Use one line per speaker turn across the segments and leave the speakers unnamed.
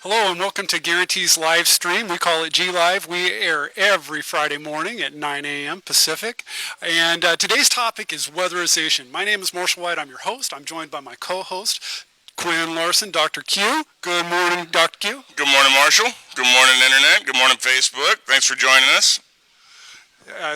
Hello and welcome to Guaranty's live stream. We call it G Live. We air every Friday morning at 9 a.m. Pacific. And today's topic is weatherization. My name is Marshall White. I'm your host. I'm joined by my co-host, Quinn Larson, Dr. Q. Good morning, Dr. Q.
Good morning, Marshall. Good morning, Internet. Good morning, Facebook. Thanks for joining us.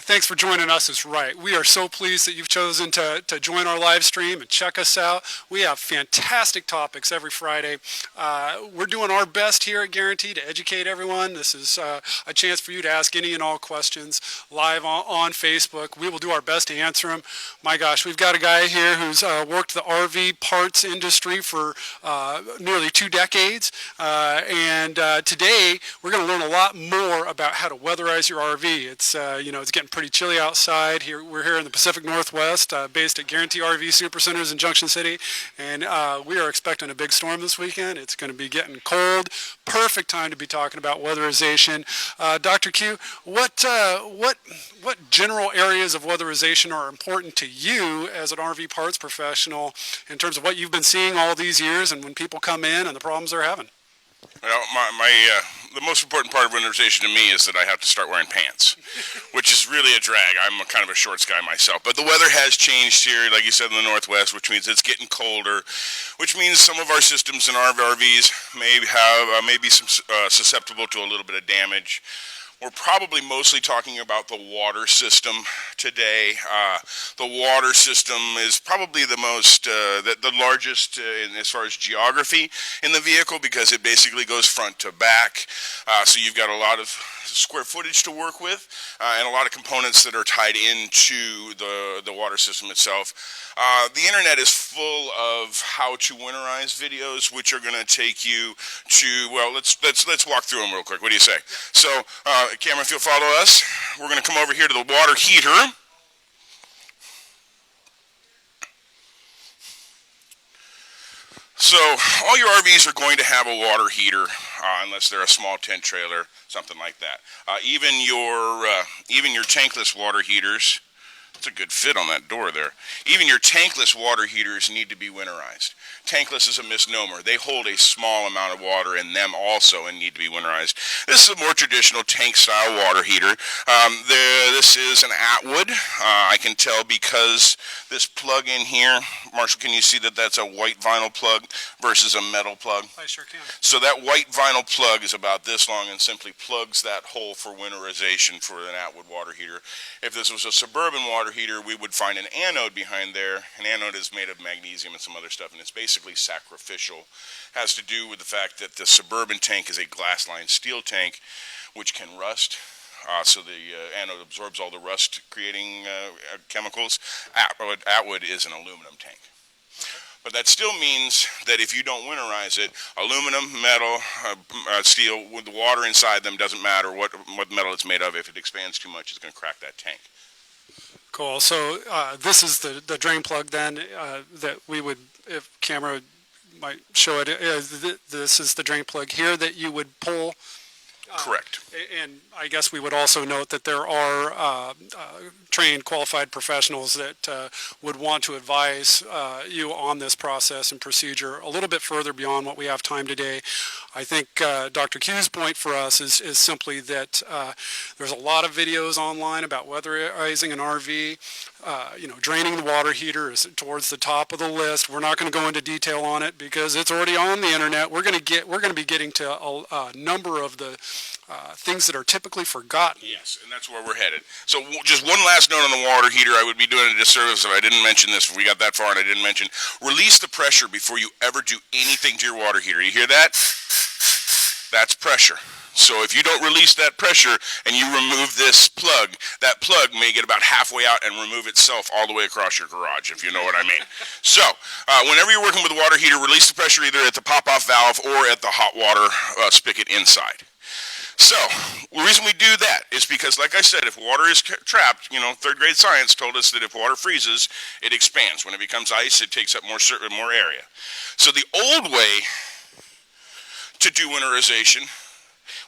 Thanks for joining us is right. We are so pleased that you've chosen to join our live stream and check us out. We have fantastic topics every Friday. We're doing our best here at Guaranty to educate everyone. This is a chance for you to ask any and all questions live on Facebook. We will do our best to answer them. My gosh, we've got a guy here who's worked the RV parts industry for nearly 2 decades. And today we're going to learn a lot more about how to weatherize your RV. It's getting pretty chilly outside. We're here in the Pacific Northwest, based at Guaranty RV Supercenters in Junction City, and we are expecting a big storm this weekend. It's going to be getting cold. Perfect time to be talking about weatherization. Dr. Q, what general areas of weatherization are important to you as an RV parts professional in terms of what you've been seeing all these years and when people come in and the problems they're having?
Well, the most important part of winterization to me is that I have to start wearing pants, which is really a drag. I'm kind of a shorts guy myself. But the weather has changed here, like you said, in the Northwest, which means it's getting colder, which means some of our systems in our RVs may be susceptible to a little bit of damage. We're probably mostly talking about the water system today. The water system is probably the largest as far as geography in the vehicle, because it basically goes front to back. So you've got a lot of square footage to work with, and a lot of components that are tied into the water system itself. The internet is full of how to winterize videos, which are going to take you to, well, let's walk through them real quick. What do you say? So, camera, if you'll follow us, we're going to come over here to the water heater. So all your RVs are going to have a water heater, unless they're a small tent trailer, something like that. Even your tankless water heaters. That's a good fit on that door there. Even your tankless water heaters need to be winterized. Tankless is a misnomer. They hold a small amount of water in them also and need to be winterized. This is a more traditional tank-style water heater. This is an Atwood. I can tell because this plug in here, Marshall, can you see that that's a white vinyl plug versus a metal plug?
I sure can.
So that white vinyl plug is about this long and simply plugs that hole for winterization for an Atwood water heater. If this was a Suburban water heater, we would find an anode behind there. An anode is made of magnesium and some other stuff, and it's basically sacrificial. It has to do with the fact that the Suburban tank is a glass-lined steel tank, which can rust. So the anode absorbs all the rust-creating chemicals. Atwood is an aluminum tank. But that still means that if you don't winterize it, aluminum, metal, steel, with the water inside them, doesn't matter what metal it's made of. If it expands too much, it's going to crack that tank.
Cool. So this is the drain plug then that we would, if camera might show it, this is the drain plug here that you would pull.
Correct.
And I guess we would also note that there are trained, qualified professionals that would want to advise you on this process and procedure a little bit further beyond what we have time today. I think Dr. Q's point for us is simply that there's a lot of videos online about weatherizing an RV. Draining the water heater is towards the top of the list. We're not going to go into detail on it because it's already on the internet. We're going to be getting to a number of the things that are typically forgotten.
Yes, and that's where we're headed. So just one last note on the water heater. I would be doing a disservice if I didn't mention this. If we got that far and I didn't mention, release the pressure before you ever do anything to your water heater. You hear that? That's pressure. So if you don't release that pressure and you remove this plug, that plug may get about halfway out and remove itself all the way across your garage, if you know what I mean. So whenever you're working with a water heater, release the pressure either at the pop-off valve or at the hot water spigot inside. So the reason we do that is because, like I said, if water is trapped, third grade science told us that if water freezes, it expands. When it becomes ice, it takes up more area. So the old way to do winterization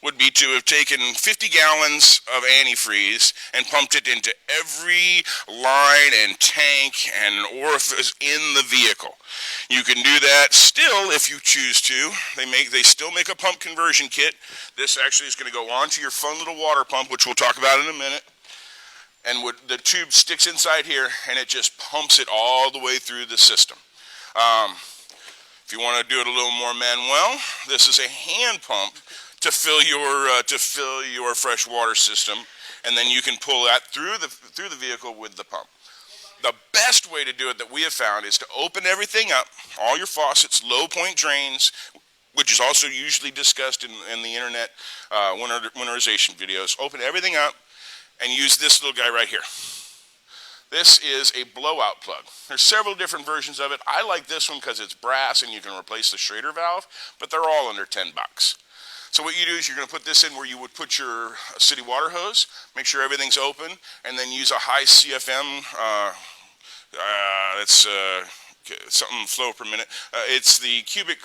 would be to have taken 50 gallons of antifreeze and pumped it into every line and tank and orifice in the vehicle. You can do that still if you choose to. They still make a pump conversion kit. This actually is going to go onto your fun little water pump, which we'll talk about in a minute. And the tube sticks inside here, and it just pumps it all the way through the system. If you want to do it a little more manual, this is a hand pump to fill your fresh water system, and then you can pull that through the vehicle with the pump. The best way to do it that we have found is to open everything up, all your faucets, low point drains, which is also usually discussed in the internet winterization videos. Open everything up and use this little guy right here. This is a blowout plug. There's several different versions of it. I like this one because it's brass and you can replace the Schrader valve, but they're all under 10 bucks. So what you do is you're going to put this in where you would put your city water hose, make sure everything's open, and then use a high CFM, that's something flow per minute. It's the cubic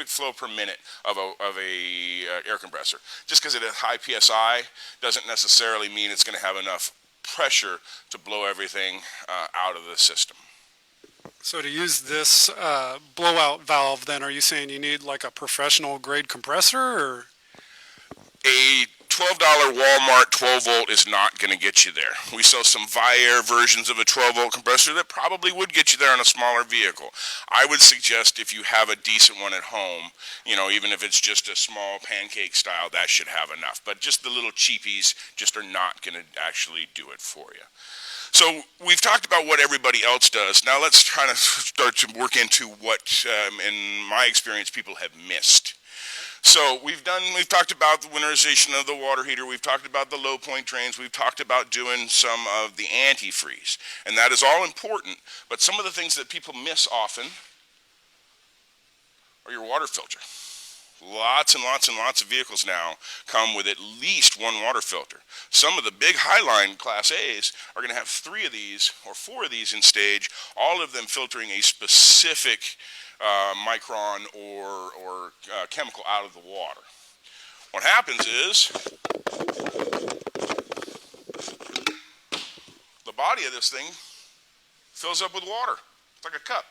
flow per minute of a air compressor. Just because it has high PSI doesn't necessarily mean it's going to have enough pressure to blow everything out of the system.
So to use this blowout valve, then, are you saying you need like a professional grade compressor, or?
A $12 Walmart 12 volt is not going to get you there. We sell some Viair versions of a 12 volt compressor that probably would get you there on a smaller vehicle. I would suggest if you have a decent one at home, even if it's just a small pancake style, that should have enough. But just the little cheapies just are not going to actually do it for you. So we've talked about what everybody else does. Now let's kind of start to work into what, in my experience, people have missed. So we've talked about the winterization of the water heater, we've talked about the low point drains, we've talked about doing some of the antifreeze, and that is all important, but some of the things that people miss often are your water filter. Lots and lots and lots of vehicles now come with at least one water filter. Some of the big Highline Class A's are going to have 3 of these or 4 of these in stage, all of them filtering a specific micron or chemical out of the water. What happens is the body of this thing fills up with water. It's like a cup.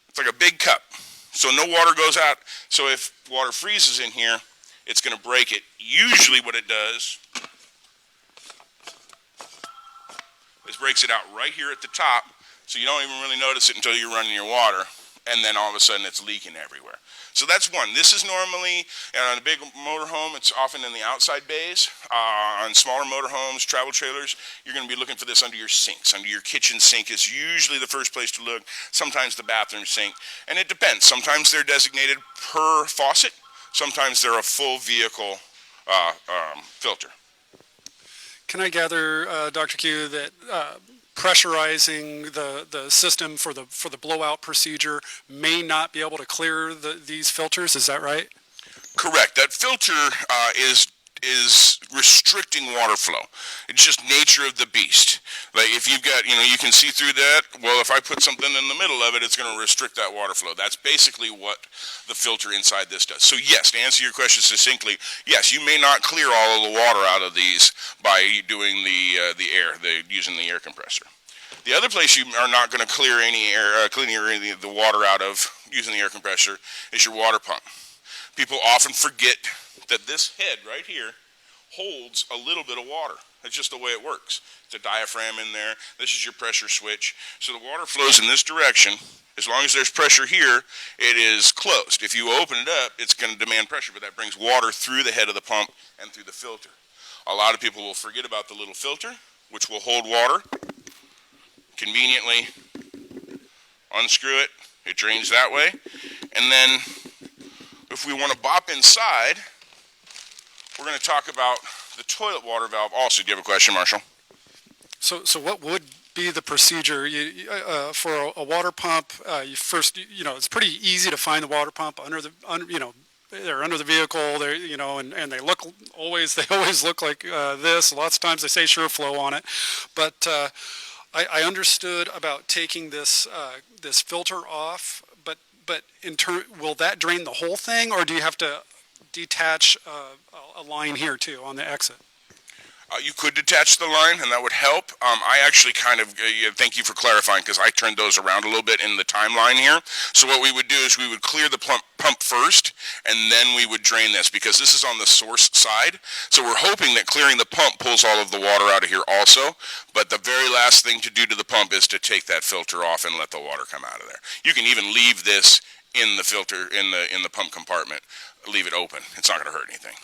It's like a big cup. So no water goes out. So if water freezes in here, it's going to break it. Usually what it does is breaks it out right here at the top, so you don't even really notice it until you're running your water, and then all of a sudden it's leaking everywhere. So that's one. This is normally, on a big motorhome, it's often in the outside bays. On smaller motorhomes, travel trailers, you're going to be looking for this under your sinks. Under your kitchen sink is usually the first place to look, sometimes the bathroom sink, and it depends. Sometimes they're designated per faucet, sometimes they're a full vehicle filter.
Can I gather, Dr. Q, that pressurizing the system for the blowout procedure may not be able to clear these filters? Is that right?
Correct. That filter is restricting water flow. It's just nature of the beast. Like if you've got, you can see through that. Well, if I put something in the middle of it, it's going to restrict that water flow. That's basically what the filter inside this does. So yes, to answer your question succinctly, yes, you may not clear all of the water out of these by doing using the air compressor. The other place you are not going to clear any the water out of using the air compressor is your water pump. People often forget that this head right here holds a little bit of water. That's just the way it works. It's a diaphragm in there. This is your pressure switch. So the water flows in this direction. As long as there's pressure here, it is closed. If you open it up, it's going to demand pressure, but that brings water through the head of the pump and through the filter. A lot of people will forget about the little filter, which will hold water. Conveniently unscrew it. It drains that way. And then if we want to bop inside, we're going to talk about the toilet water valve also. Do you have a question, Marshall? So what would be the procedure for a water pump? You first, it's pretty easy to find the water pump they're under the vehicle. They're, and they always look like this. Lots of times they say SureFlow on it, but I understood about taking this filter off. But will that drain the whole thing, or do you have to
detach a line here too on the exit.
You could detach the line, and that would help. I actually kind of, thank you for clarifying, because I turned those around a little bit in the timeline here. So what we would do is we would clear the pump first, and then we would drain this, because this is on the source side. So we're hoping that clearing the pump pulls all of the water out of here also. But the very last thing to do to the pump is to take that filter off and let the water come out of there. You can even leave this in the filter, in the pump compartment. Leave it open. It's not going to hurt anything.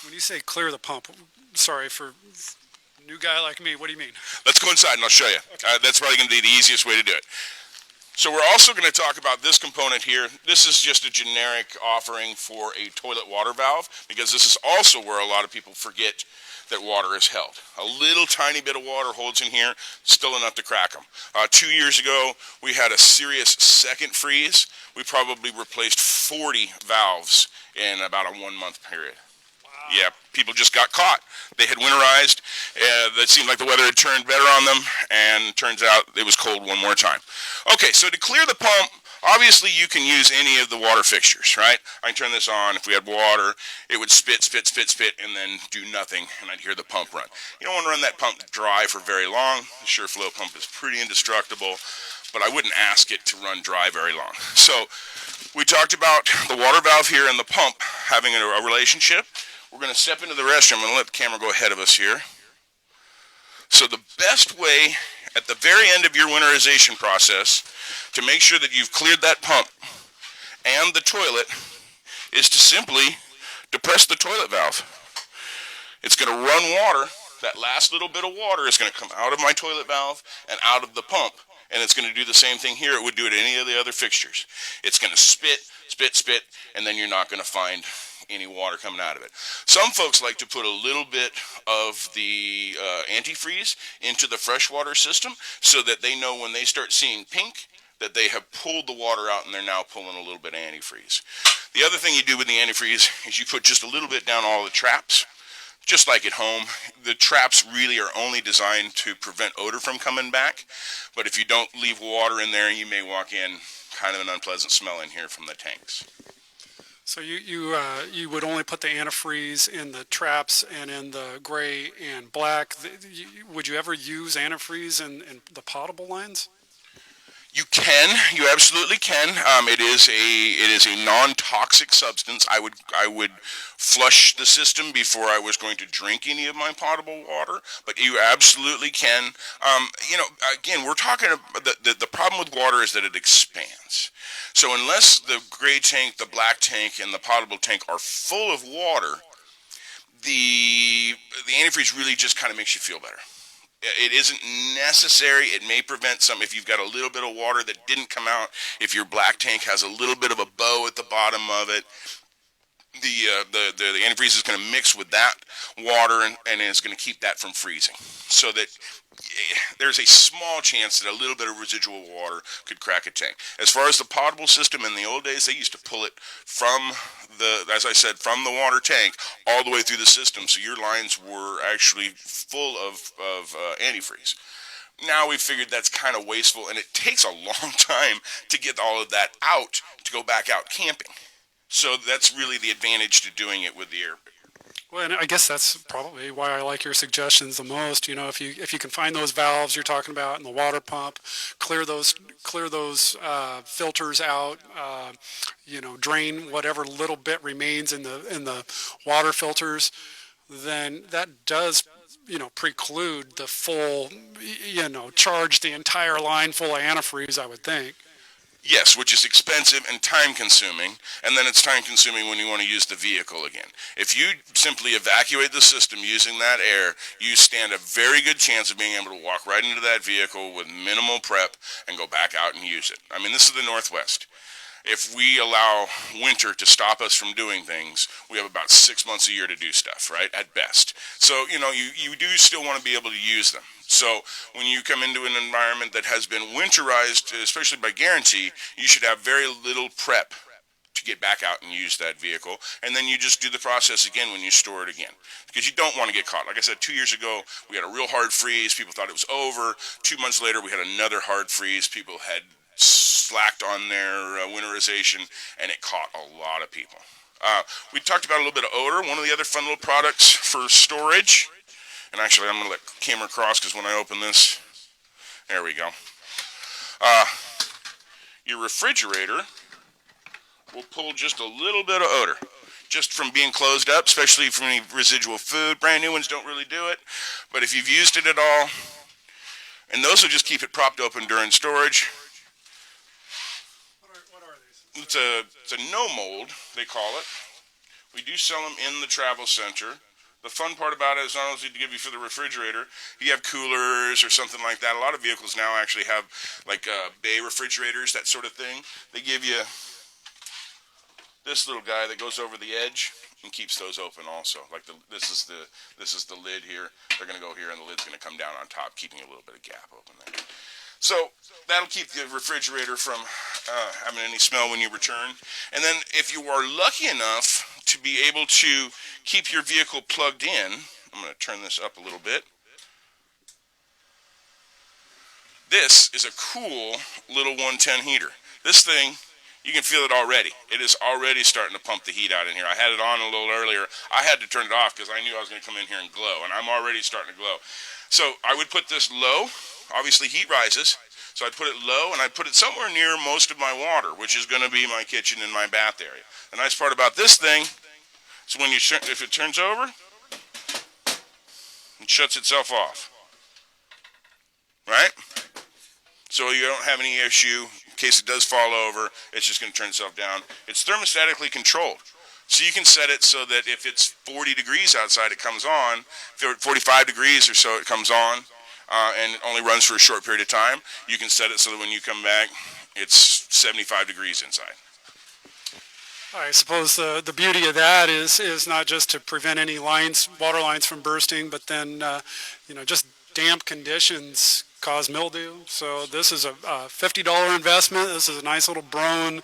When you say clear the pump, sorry, for a new guy like me, what do you mean?
Let's go inside and I'll show you. Okay. That's probably going to be the easiest way to do it. So we're also going to talk about this component here. This is just a generic offering for a toilet water valve, because this is also where a lot of people forget that water is held. A little tiny bit of water holds in here, still enough to crack them. 2 years ago, we had a serious second freeze. We probably replaced 40 valves in about a 1 month period. Yeah, people just got caught. They had winterized. It seemed like the weather had turned better on them, and turns out it was cold one more time. Okay, so to clear the pump, obviously you can use any of the water fixtures, right? I can turn this on. If we had water, it would spit, and then do nothing, and I'd hear the pump run. You don't want to run that pump dry for very long. The SureFlow pump is pretty indestructible, but I wouldn't ask it to run dry very long. So we talked about the water valve here and the pump having a relationship. We're going to step into the restroom. I'm going to let the camera go ahead of us here. So the best way at the very end of your winterization process to make sure that you've cleared that pump and the toilet is to simply depress the toilet valve. It's going to run water. That last little bit of water is going to come out of my toilet valve and out of the pump. And it's going to do the same thing here it would do at any of the other fixtures. It's going to spit, and then you're not going to find any water coming out of it. Some folks like to put a little bit of the antifreeze into the freshwater system so that they know when they start seeing pink that they have pulled the water out and they're now pulling a little bit of antifreeze. The other thing you do with the antifreeze is you put just a little bit down all the traps. Just like at home, the traps really are only designed to prevent odor from coming back, but if you don't leave water in there, you may walk in kind of an unpleasant smell in here from the tanks.
So you would only put the antifreeze in the traps and in the gray and black. Would you ever use antifreeze in the potable lines?
You can. You absolutely can. It is a non-toxic substance. I would flush the system before I was going to drink any of my potable water, but you absolutely can. Again, we're talking about the problem with water is that it expands. So unless the gray tank, the black tank, and the potable tank are full of water, the antifreeze really just kind of makes you feel better. It isn't necessary. It may prevent some if you've got a little bit of water that didn't come out. If your black tank has a little bit of a bow at the bottom of it, the antifreeze is going to mix with that water and is going to keep that from freezing. So that there's a small chance that a little bit of residual water could crack a tank. As far as the potable system, in the old days, they used to pull it from as I said, from the water tank all the way through the system, so your lines were actually full of antifreeze. Now we've figured that's kind of wasteful, and it takes a long time to get all of that out to go back out camping. So that's really the advantage to doing it with the air.
Well, and I guess that's probably why I like your suggestions the most. You know, if you can find those valves you're talking about in the water pump, clear those filters out, drain whatever little bit remains in the water filters, then that does preclude the full, charge the entire line full of antifreeze, I would think.
Yes, which is expensive and time-consuming, and then it's time-consuming when you want to use the vehicle again. If you simply evacuate the system using that air, you stand a very good chance of being able to walk right into that vehicle with minimal prep and go back out and use it. I mean, this is the Northwest. If we allow winter to stop us from doing things, we have about 6 months a year to do stuff, right, at best. So, you do still want to be able to use them. So when you come into an environment that has been winterized, especially by Guaranty, you should have very little prep to get back out and use that vehicle. And then you just do the process again when you store it again. Because you don't want to get caught. Like I said, 2 years ago, we had a real hard freeze. People thought it was over. 2 months later, we had another hard freeze. People had slacked on their winterization, and it caught a lot of people. We talked about a little bit of odor. One of the other fun little products for storage, and actually I'm going to let the camera cross because when I open this, there we go. Your refrigerator will pull just a little bit of odor just from being closed up, especially from any residual food. Brand new ones don't really do it, but if you've used it at all, and those will just keep it propped open during storage.
What are these?
It's a no mold, they call it. We do sell them in the travel center. The fun part about it is not only to give you for the refrigerator, you have coolers or something like that. A lot of vehicles now actually have like bay refrigerators, that sort of thing. They give you this little guy that goes over the edge and keeps those open also. Like this is the lid here. They're going to go here and the lid's going to come down on top, keeping a little bit of gap open there. So that'll keep the refrigerator from having any smell when you return. And then if you are lucky enough to be able to keep your vehicle plugged in, I'm going to turn this up a little bit. This is a cool little 110 heater. This thing, you can feel it already. It is already starting to pump the heat out in here. I had it on a little earlier. I had to turn it off because I knew I was going to come in here and glow, and I'm already starting to glow. So I would put this low. Obviously heat rises, so I'd put it low and I'd put it somewhere near most of my water, which is going to be my kitchen and my bath area. The nice part about this thing is when if it turns over, it shuts itself off, right? So you don't have any issue in case it does fall over. It's just going to turn itself down. It's thermostatically controlled. So you can set it so that if it's 40 degrees outside, it comes on. If you're at 45 degrees or so, it comes on. And it only runs for a short period of time. You can set it so that when you come back, it's 75 degrees inside.
I suppose the beauty of that is not just to prevent any water lines from bursting, but then just damp conditions cause mildew. So this is a $50 investment. This is a nice little Broan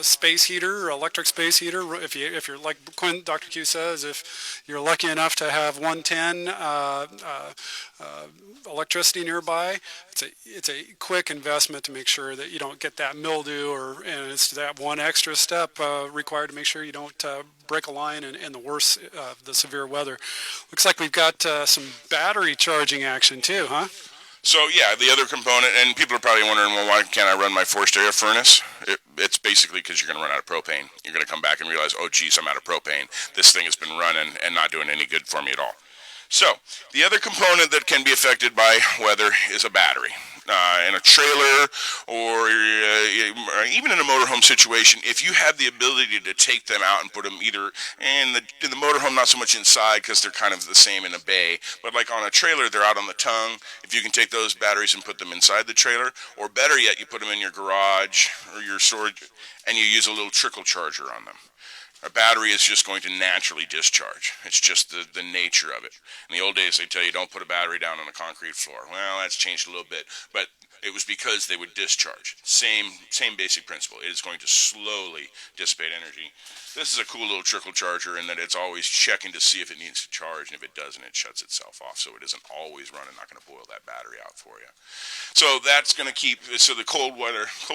space heater, electric space heater. If you're like Dr. Q says, if you're lucky enough to have 110 electricity nearby, it's a quick investment to make sure that you don't get that mildew, and it's that one extra step required to make sure you don't break a line in the worst of the severe weather. Looks like we've got some battery charging action too, huh?
So yeah, the other component, and people are probably wondering, well, why can't I run my forced air furnace? It's basically because you're going to run out of propane. You're going to come back and realize, oh geez, I'm out of propane. This thing has been running and not doing any good for me at all. So the other component that can be affected by weather is a battery. In a trailer or even in a motorhome situation, if you have the ability to take them out and put them either in the motorhome, not so much inside because they're kind of the same in a bay, but like on a trailer, they're out on the tongue. If you can take those batteries and put them inside the trailer, or better yet, you put them in your garage or your storage and you use a little trickle charger on them. A battery is just going to naturally discharge. It's just the nature of it. In the old days, they tell you don't put a battery down on a concrete floor. Well, that's changed a little bit, but it was because they would discharge. Same basic principle. It is going to slowly dissipate energy. This is a cool little trickle charger in that it's always checking to see if it needs to charge, and if it doesn't, it shuts itself off, so it isn't always running, not going to boil that battery out for you. So that's going to keep, so the cold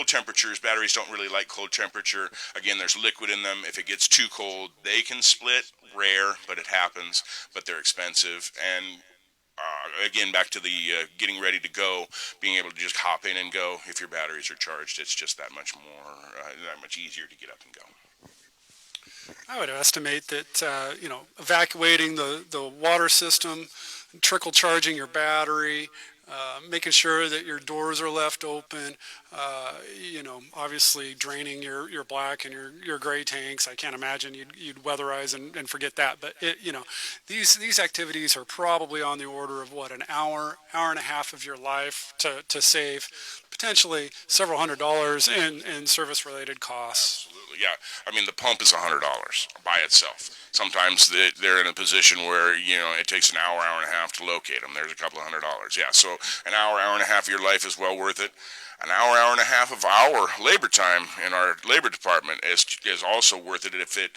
temperatures, batteries don't really like cold temperature. Again, there's liquid in them. If it gets too cold, they can split. Rare, but it happens, but they're expensive. And again, back to the getting ready to go, being able to just hop in and go. If your batteries are charged, it's just that much more, that much easier to get up and go.
I would estimate that evacuating the water system, trickle charging your battery, making sure that your doors are left open, obviously draining your black and your gray tanks. I can't imagine you'd weatherize and forget that. But these activities are probably on the order of an hour and a half of your life to save potentially several $100s in service-related costs.
Absolutely, yeah. I mean, the pump is $100 by itself. Sometimes they're in a position where, it takes an hour and a half to locate them. There's a couple of $100. Yeah, so an hour and a half of your life is well worth it. An hour and a half of our labor time in our labor department is also worth it if it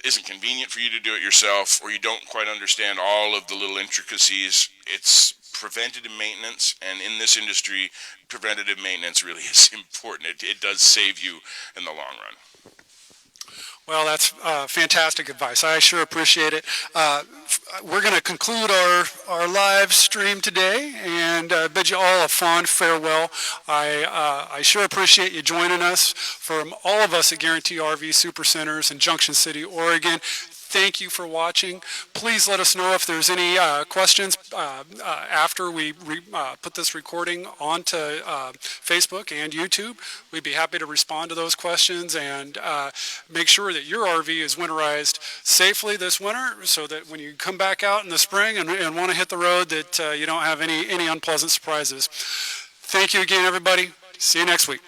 isn't convenient for you to do it yourself, or you don't quite understand all of the little intricacies. It's preventative maintenance, and in this industry, preventative maintenance really is important. It does save you in the long run.
Well, that's fantastic advice. I sure appreciate it. We're going to conclude our live stream today and bid you all a fond farewell. I sure appreciate you joining us. From all of us at Guaranty RV Supercenters in Junction City, Oregon, thank you for watching. Please let us know if there's any questions after we put this recording onto Facebook and YouTube. We'd be happy to respond to those questions and make sure that your RV is winterized safely this winter so that when you come back out in the spring and want to hit the road that you don't have any unpleasant surprises. Thank you again, everybody. See you next week.